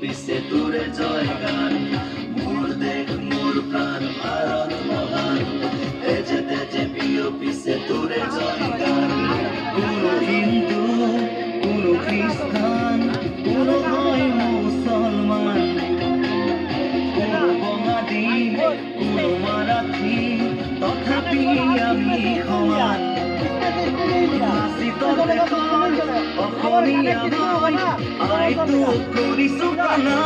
পিছে তোরে জয় গান মোর দেখ মোর প্রাণ ভারত মহান তেজে তেজে প্রিয় পিছে তোরে জয় গান কোনো হিন্দু কোনো খ্রিস্টান কোনো হয় মুসলমান কোনো বঙালি কোনো মারাঠি তথাপি আমি সমান অসমীয়া আইতো কৰিছো গানা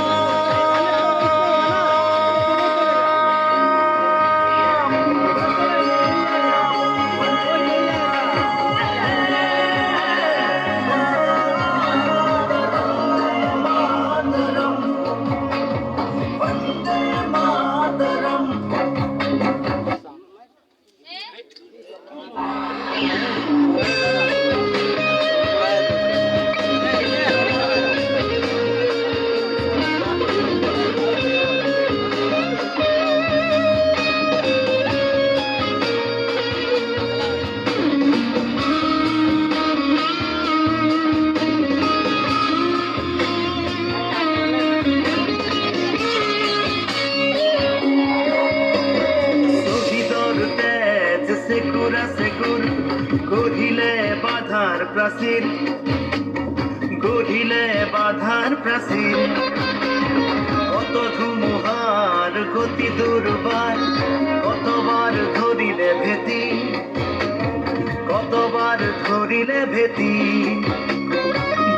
গঢ়িলে বাধাৰ প্ৰাচীৰ গঢ়িলে বাধাৰ প্ৰাচীৰ কত ধুমুহাৰ গতি দুৰ্বাৰ কতবাৰ ধৰিলে ভেটি কতবাৰ ধৰিলে ভেটি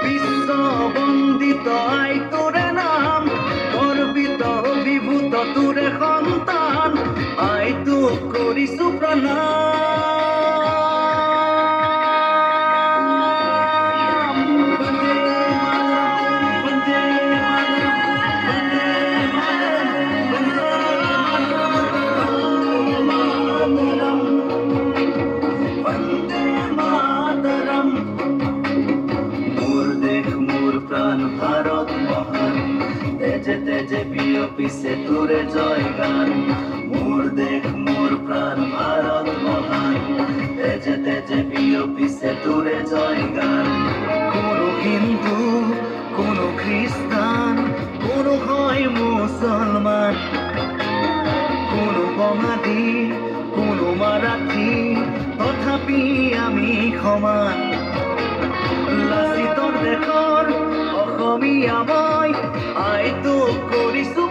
বিশ্ব বন্দিত আই তোৰে নাম গৰ্বিত বিভূত তোৰে সন্তান আই তোক কৰিছো প্ৰণাম ভারত মহান তেজে তেজে প্রিয় পিছে তোরে জয় গান মোর দেখ মোর প্রাণ ভারত মহান তেজে তেজে প্রিয় পিছে তোরে জয় গান কোনো হিন্দু কোনো খ্রিস্টান কোনো হয় মুসলমান কোনো বঙালি কোনো মারাঠি তথাপি আমি সমান লাচিতৰ দেশৰ অসমীয়া মই আইতো কৰিছো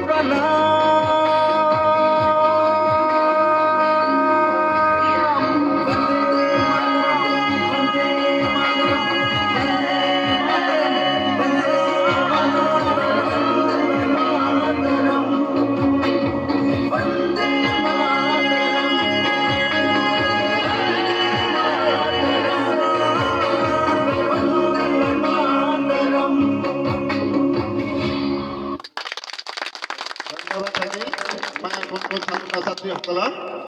ধন্যবাদ থাকি ছাত্রছাত্রীসকলক